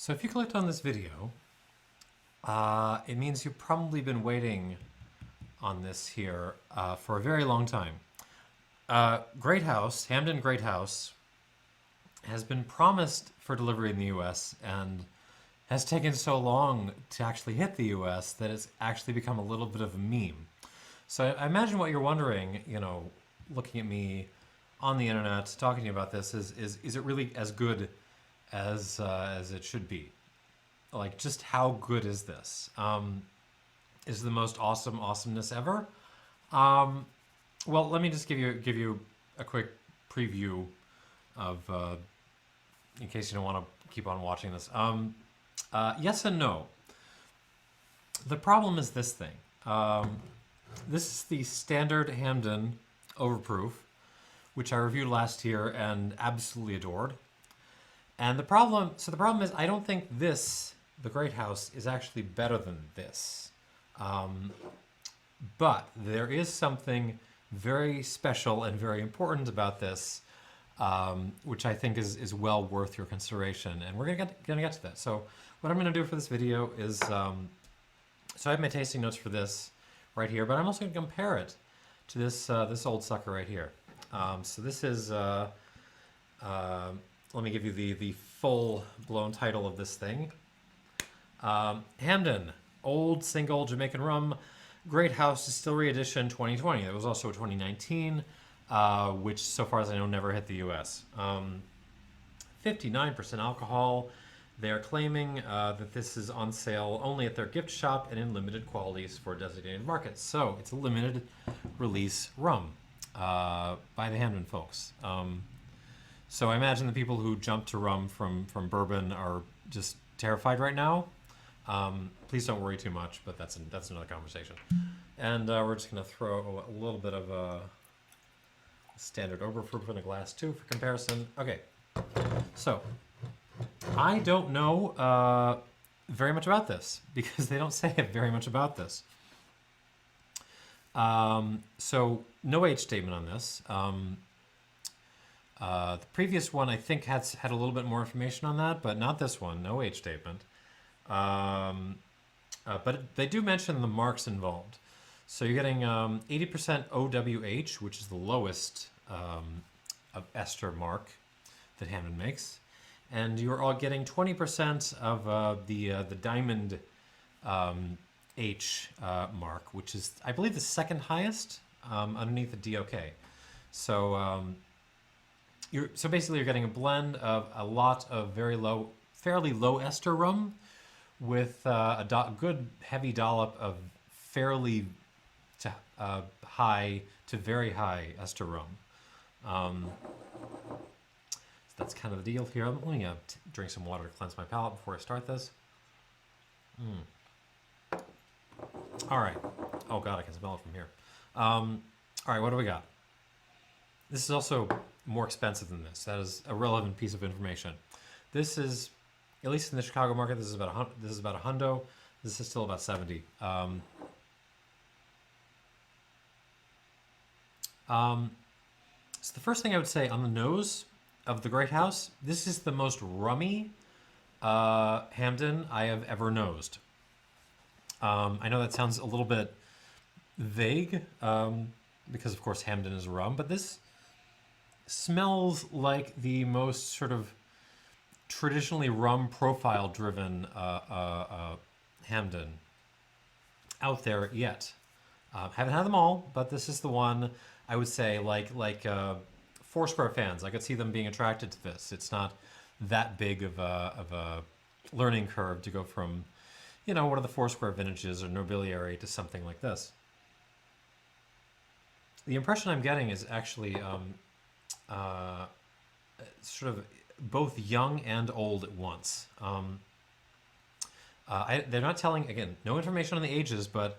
So if you clicked on this video, it means you've probably been waiting on this here for a very long time. Great House, Hampden Great House, has been promised for delivery in the US and has taken so long to actually hit the US that it's actually become a little bit of a meme. So I imagine what you're wondering, looking at me on the internet, talking to you about this, is it really as good as it should be? Like, just how good is this? Is the most awesome awesomeness ever? Well, let me just give you a quick preview of, in case you don't want to keep on watching this. Yes and no. The problem is this thing. This is the standard Hampden Overproof, which I reviewed last year and absolutely adored. And the problem is I don't think this, the Great House, is actually better than this. But there is something very special and very important about this, which I think is well worth your consideration. And we're gonna get to that. So what I'm gonna do for this video is, so I have my tasting notes for this right here, but I'm also gonna compare it to this old sucker right here. So this is, let me give you the full-blown title of this thing. Hampden, Old Single Jamaican Rum, Great House Distillery Edition 2020. There was also a 2019, which, so far as I know, never hit the US. 59% alcohol. They are claiming that this is on sale only at their gift shop and in limited quantities for designated markets. So it's a limited release rum by the Hampden folks. So I imagine the people who jump to rum from bourbon are just terrified right now. Please don't worry too much, but that's another conversation. And we're just going to throw a little bit of a standard overproof in a glass too for comparison. Okay, so I don't know very much about this because they don't say very much about this. So no age statement on this. The previous one I think had a little bit more information on that, but not this one. No age statement. But they do mention the marks involved. So you're getting 80% OWH, which is the lowest of ester mark that Hampden makes, and you're all getting 20% of the diamond H mark, which is, I believe, the second highest underneath the DOK. So so basically you're getting a blend of a lot of fairly low ester rum with a good heavy dollop of fairly high to very high ester rum. So that's kind of the deal here. Let me drink some water to cleanse my palate before I start this. All right. Oh God, I can smell it from here. All right, what do we got? This is also more expensive than this. That is a relevant piece of information. This is, at least in the Chicago market, this is about a hundo. This is still about 70. So the first thing I would say on the nose of the Great House, this is the most rummy Hampden I have ever nosed. I know that sounds a little bit vague because, of course, Hampden is rum, but this smells like the most sort of traditionally rum profile driven Hampden out there yet. Haven't had them all, but this is the one I would say like Foursquare fans. I could see them being attracted to this. It's not that big of a learning curve to go from, one of the Foursquare vintages or nobiliary to something like this. The impression I'm getting is actually sort of both young and old at once. They're not telling, again, no information on the ages, but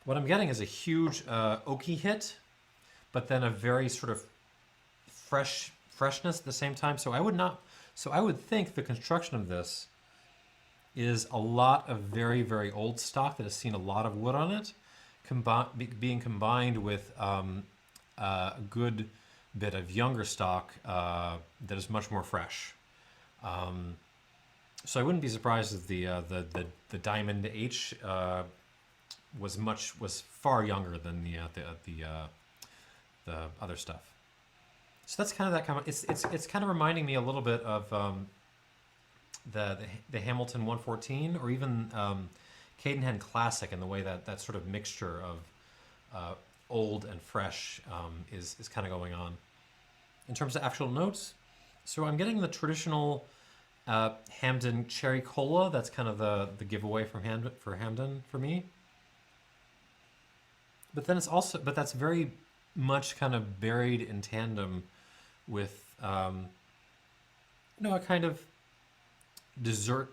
what I'm getting is a huge oaky hit, but then a very sort of freshness at the same time. So I would think the construction of this is a lot of very, very old stock that has seen a lot of wood on it, being combined with a good bit of younger stock that is much more fresh. So I wouldn't be surprised if the Diamond H was far younger than the other stuff. So that's kind of that kind of it's kind of reminding me a little bit of the Hamilton 114 or even Cadenhead Classic in the way that that sort of mixture of old and fresh is kind of going on. In terms of actual notes, so I'm getting the traditional Hampden Cherry Cola. That's kind of the giveaway from Hampden for me. But then it's also, but that's very much kind of buried in tandem with, a kind of dessert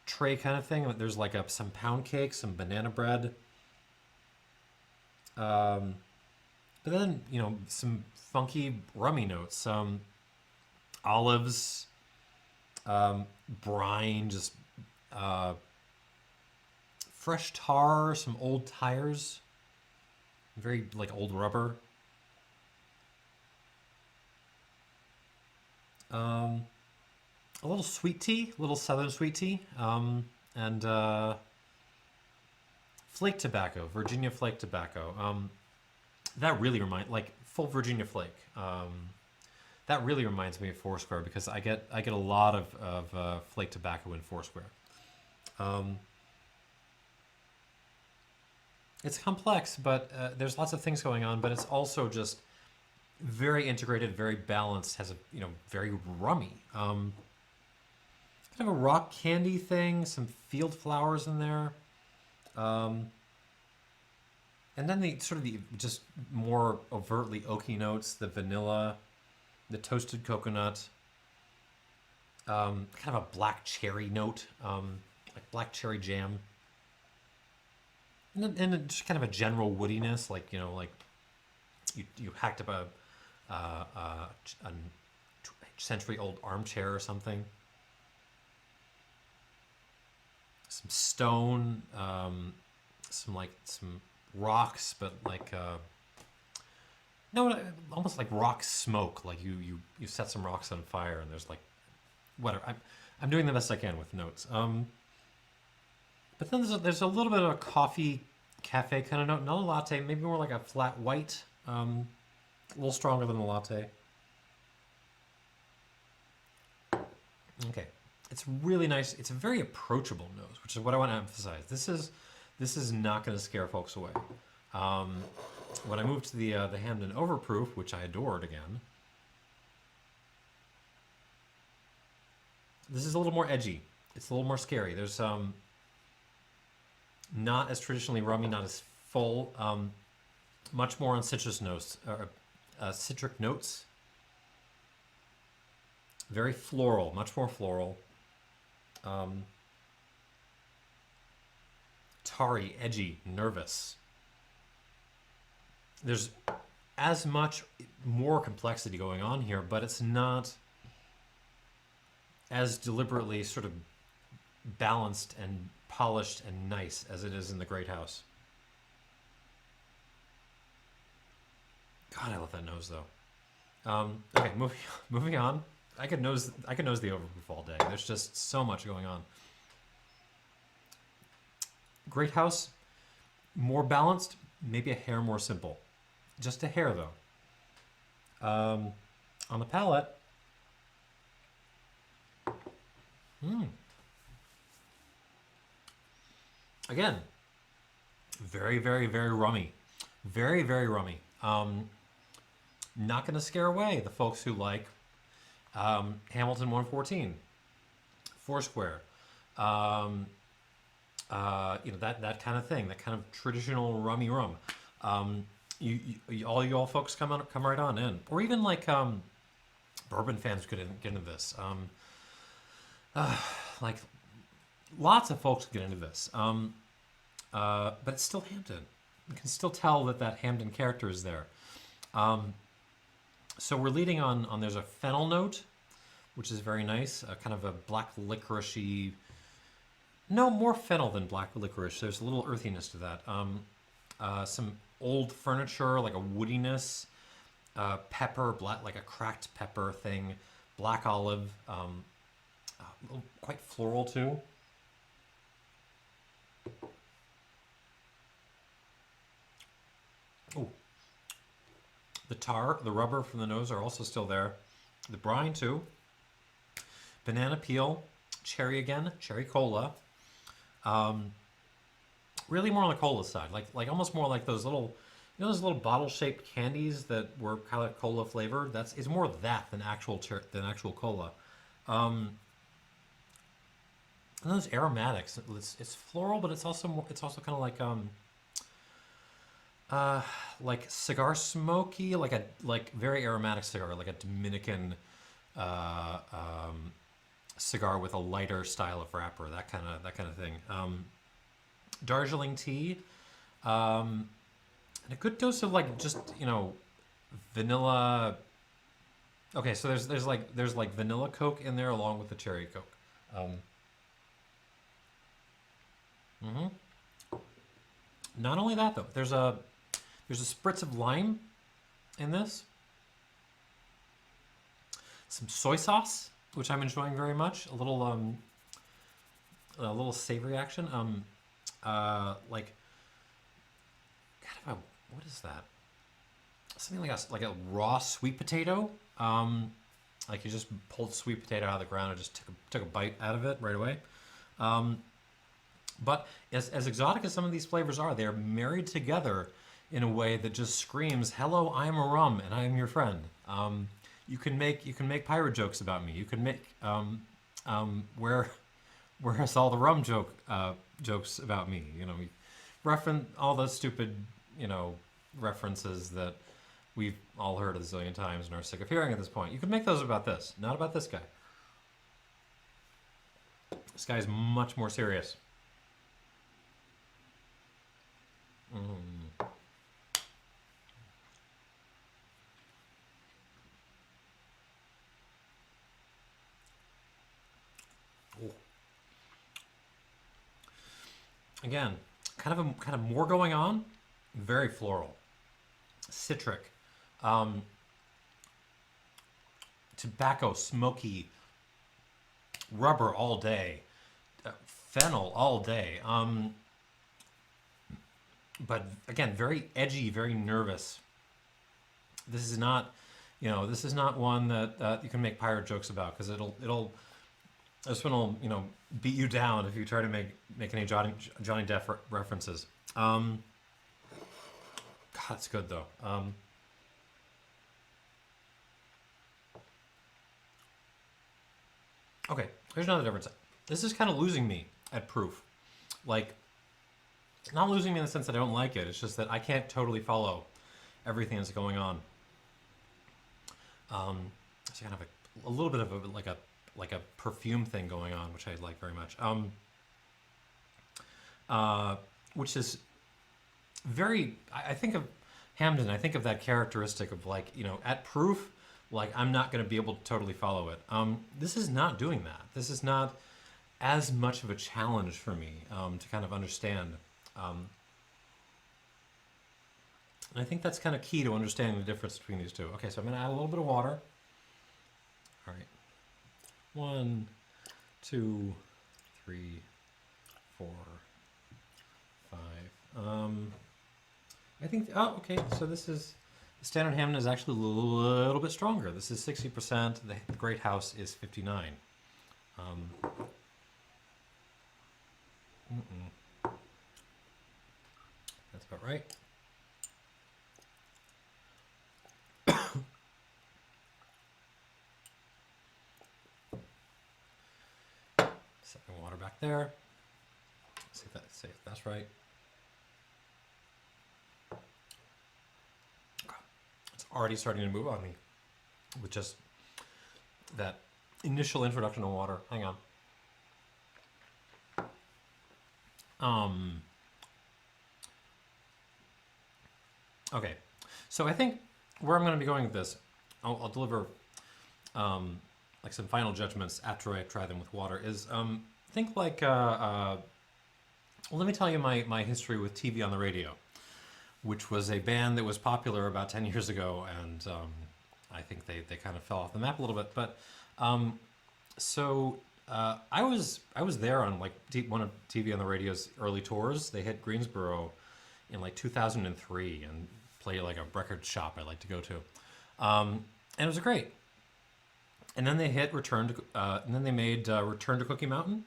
tray kind of thing. There's like some pound cake, some banana bread, but then some funky rummy notes, some olives, brine, just fresh tar, some old tires, very like old rubber. A little sweet tea, a little southern sweet tea, and flake tobacco, Virginia flake tobacco. That really like full Virginia flake. That really reminds me of Foursquare because I get a lot of flake tobacco in Foursquare. Um, it's complex, but there's lots of things going on. But it's also just very integrated, very balanced. Has a very rummy. Kind of a rock candy thing. Some field flowers in there. Um, and then the sort of the just more overtly oaky notes. The vanilla, the toasted coconut. Kind of a black cherry note, like black cherry jam, and just kind of a general woodiness, like like you hacked up a century old armchair or something. Some stone, some rocks, but like no, almost like rock smoke. Like you set some rocks on fire, and there's like whatever. I'm doing the best I can with notes. But then there's a little bit of a coffee cafe kind of note, not a latte, maybe more like a flat white, a little stronger than a latte. Okay, it's really nice. It's a very approachable nose, which is what I want to emphasize. This is not going to scare folks away. When I moved to the Hampden Overproof, which I adored again, this is a little more edgy. It's a little more scary. There's not as traditionally rummy, not as full. Much more on citrus notes, citric notes. Very floral, much more floral. Tarry, edgy, nervous. There's as much more complexity going on here, but it's not as deliberately sort of balanced and polished and nice as it is in the Great House. God, I love that nose though. Okay, moving on. I could nose the Overproof all day. There's just so much going on. Great House, more balanced, maybe a hair more simple. Just a hair though. On the palate, again, very, very, very rummy. Very, very rummy. Not going to scare away the folks who like Hamilton 114, Foursquare, that kind of thing, that kind of traditional rummy rum. All folks come right on in, or even like bourbon fans could get into this. Like lots of folks get into this, but it's still Hampden. You can still tell that Hampden character is there. So we're leading on there's a fennel note, which is very nice, kind of a black licoricey. No, more fennel than black licorice. There's a little earthiness to that. Some old furniture, like a woodiness, pepper, black, like a cracked pepper thing, black olive, a quite floral too. Oh, the tar, the rubber from the nose are also still there. The brine too. Banana peel, cherry again, cherry cola. Um, really more on the cola side, like almost more like those little, those little bottle-shaped candies that were kind of cola flavored. That's it's more of that than actual cola. Um, and those aromatics, it's floral, but it's also kind of uh, like cigar smoky, like very aromatic cigar, like a Dominican uh, um, cigar with a lighter style of wrapper, that kind of thing. Darjeeling tea, um, and a good dose of like just vanilla. Okay, so there's like vanilla Coke in there along with the cherry Coke. Um, mhm. Not only that though, there's a spritz of lime in this, some soy sauce, which I'm enjoying very much. A little savory action. Like kind of a what is that? Something like a raw sweet potato. Like you just pulled sweet potato out of the ground and just took a bite out of it right away. Um, but as exotic as some of these flavors are, they are married together in a way that just screams, "Hello, I am a rum and I am your friend." You can make pirate jokes about me. You can make where where's all the rum jokes about me? We reference all those stupid references that we've all heard a zillion times and are sick of hearing at this point. You can make those about this, not about this guy. This guy is much more serious. Mm. Ooh. Again, kind of more going on. Very floral, citric, um, tobacco, smoky, rubber all day, fennel all day. But again, very edgy, very nervous. This is not, this is not one that you can make pirate jokes about because this one will, beat you down if you try to make any Johnny Depp references. God, it's good though. Okay, here's another difference. This is kind of losing me at proof. Like, not losing me in the sense that I don't like it. It's just that I can't totally follow everything that's going on. It's kind of a little bit of like a perfume thing going on, which I like very much. Which is very. I think of Hampden. I think of that characteristic of like at proof, like I'm not going to be able to totally follow it. This is not doing that. This is not as much of a challenge for me to kind of understand. And I think that's kind of key to understanding the difference between these two. Okay, so I'm going to add a little bit of water. All right. 1, 2, 3, 4, 5. I think. Oh, okay. So this is the standard Hampden is actually a little bit stronger. This is 60%. The Great House is 59. That's about right. Set my water back there. See if that's right. It's already starting to move on me with just that initial introduction to water. Hang on. Okay, so I think where I'm going to be going with this, I'll deliver like some final judgments after I try them with water. Is think like well, let me tell you my history with TV on the radio, which was a band that was popular about 10 years ago, and I think they kind of fell off the map a little bit. But so I was there on like one of TV on the radio's early tours. They hit Greensboro in like 2003 and play like a record shop I like to go to, and it was great. And then they hit and then they made Return to Cookie Mountain,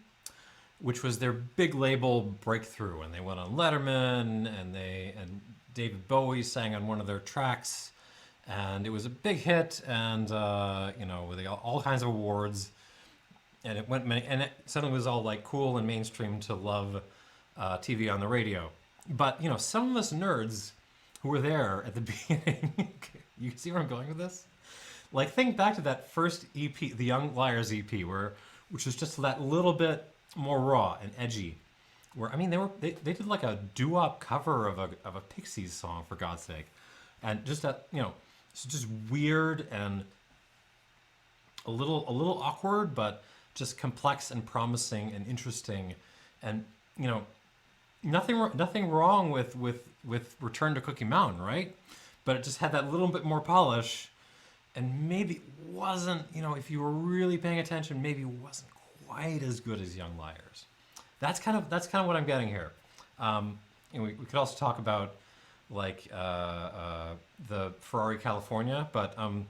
which was their big label breakthrough, and they went on Letterman, and David Bowie sang on one of their tracks, and it was a big hit, and they got all kinds of awards, and it suddenly was all like cool and mainstream to love TV on the radio. But some of us nerds who were there at the beginning, you see where I'm going with this? Like think back to that first EP, the Young Liars EP, which was just that little bit more raw and edgy. Where I mean, they did like a doo-wop cover of a Pixies song, for God's sake, and just that it's just weird and a little awkward, but just complex and promising and interesting, and nothing wrong with Return to Cookie Mountain, right? But it just had that little bit more polish, and maybe wasn't, if you were really paying attention, maybe wasn't quite as good as Young Liars. That's kind of what I'm getting here. We could also talk about like the Ferrari California, but I'm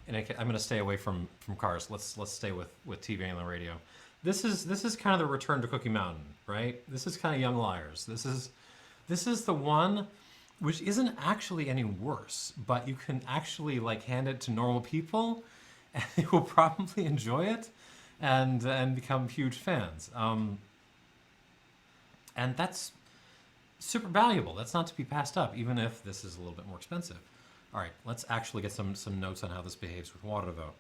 going to stay away from cars. Let's stay with TV and the radio. This is kind of the Return to Cookie Mountain, right? This is kind of Young Liars. This is the one which isn't actually any worse, but you can actually like hand it to normal people, and they will probably enjoy it, and become huge fans. And that's super valuable. That's not to be passed up, even if this is a little bit more expensive. All right, let's actually get some notes on how this behaves with water, though.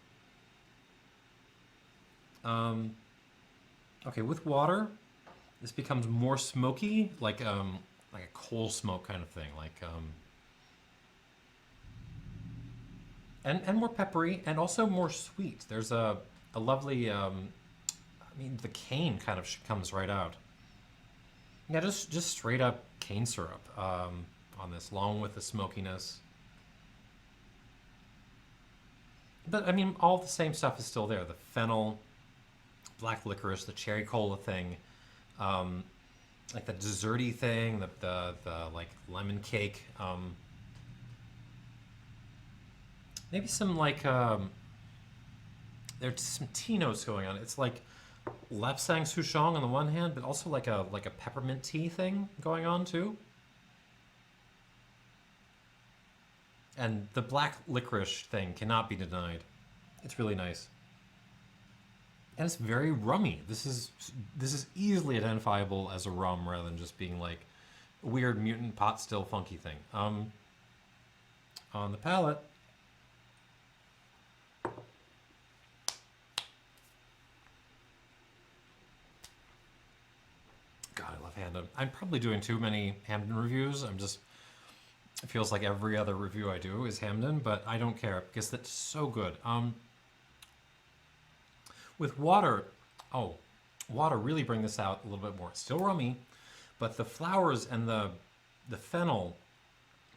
Okay, with water, this becomes more smoky, like a coal smoke kind of thing, and more peppery, and also more sweet. There's a lovely, the cane kind of comes right out. Yeah, just straight up cane syrup on this, along with the smokiness. But I mean, all the same stuff is still there. The fennel, black licorice, the cherry cola thing, like the desserty thing, the like lemon cake. Maybe some like there's some tea notes going on. It's like Lapsang Souchong on the one hand, but also like a peppermint tea thing going on too. And the black licorice thing cannot be denied. It's really nice. And it's very rummy. This is easily identifiable as a rum rather than just being like a weird mutant pot still funky thing. On the palate, God, I love Hampden. I'm probably doing too many Hampden reviews. It feels like every other review I do is Hampden, but I don't care because that's so good. With water, water really bring this out a little bit more. It's still rummy, but the flowers and the fennel,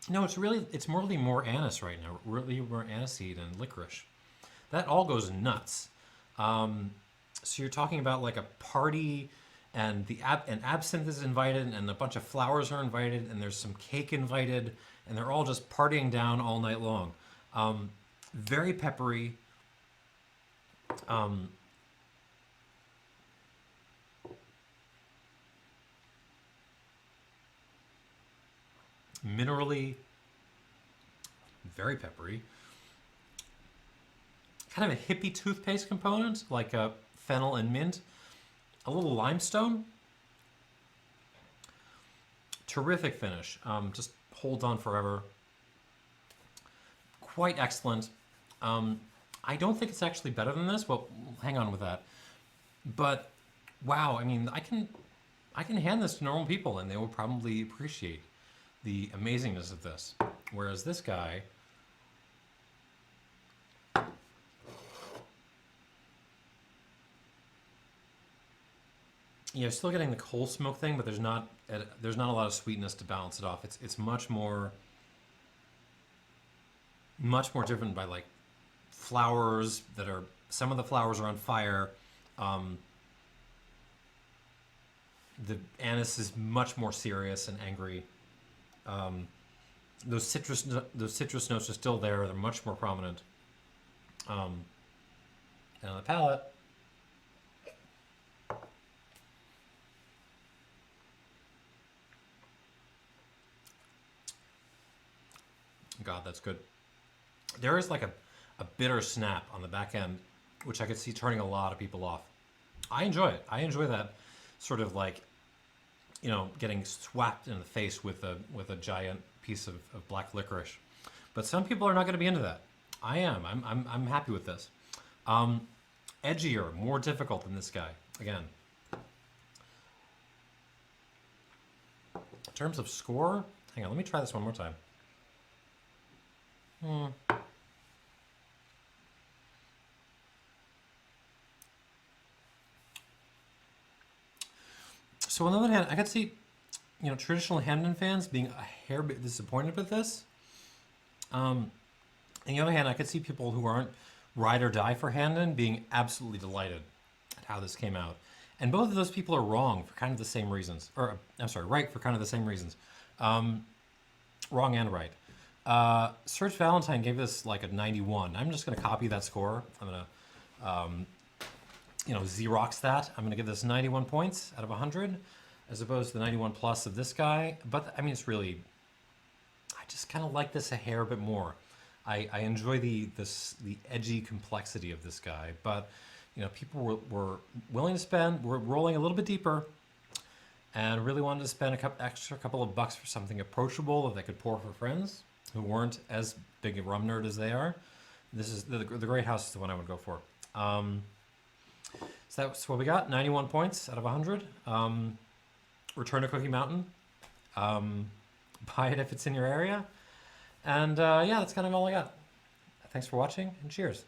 it's really more anise right now. Really more aniseed and licorice. That all goes nuts. So you're talking about like a party, and and absinthe is invited, and a bunch of flowers are invited, and there's some cake invited, and they're all just partying down all night long. Very peppery. Minerally, very peppery. Kind of a hippie toothpaste component, like a fennel and mint. A little limestone. Terrific finish. Just holds on forever. Quite excellent. I don't think it's actually better than this. Well, hang on with that. But wow, I mean, I can hand this to normal people, and they will probably appreciate the amazingness of this. Whereas this guy, still getting the coal smoke thing, but there's not a lot of sweetness to balance it off. It's much more driven by like flowers some of the flowers are on fire. The anise is much more serious and angry. Um, those citrus notes are still there. They're much more prominent. Um, and on the palate, God, that's good. There is like a bitter snap on the back end, which I could see turning a lot of people off. I enjoy it. I enjoy that sort of like, getting swapped in the face with a giant piece of black licorice. But some people are not going to be into that. I am. I'm happy with this. Um, Edgier, more difficult than this guy. Again, in terms of score, hang on, let me try this one more time. So on the other hand, I could see, traditional Hampden fans being a hair bit disappointed with this. Um, on the other hand, I could see people who aren't ride or die for Hampden being absolutely delighted at how this came out. And both of those people are wrong for kind of the same reasons. Or, I'm sorry, right for kind of the same reasons. Um, Wrong and right. Serge Valentine gave this like a 91. I'm just going to copy that score. I'm going to, Xerox that. I'm going to give this 91 points out of 100 as opposed to the 91 plus of this guy. But, I mean, it's really, I just kind of like this a hair bit more. I enjoy the edgy complexity of this guy, but people were willing to spend. We're rolling a little bit deeper, and really wanted to spend a extra couple of bucks for something approachable that they could pour for friends who weren't as big a rum nerd as they are. This is the Great House is the one I would go for. So that's what we got. 91 points out of 100. Return to Cookie Mountain. Buy it if it's in your area. And yeah, that's kind of all I got. Thanks for watching, and cheers.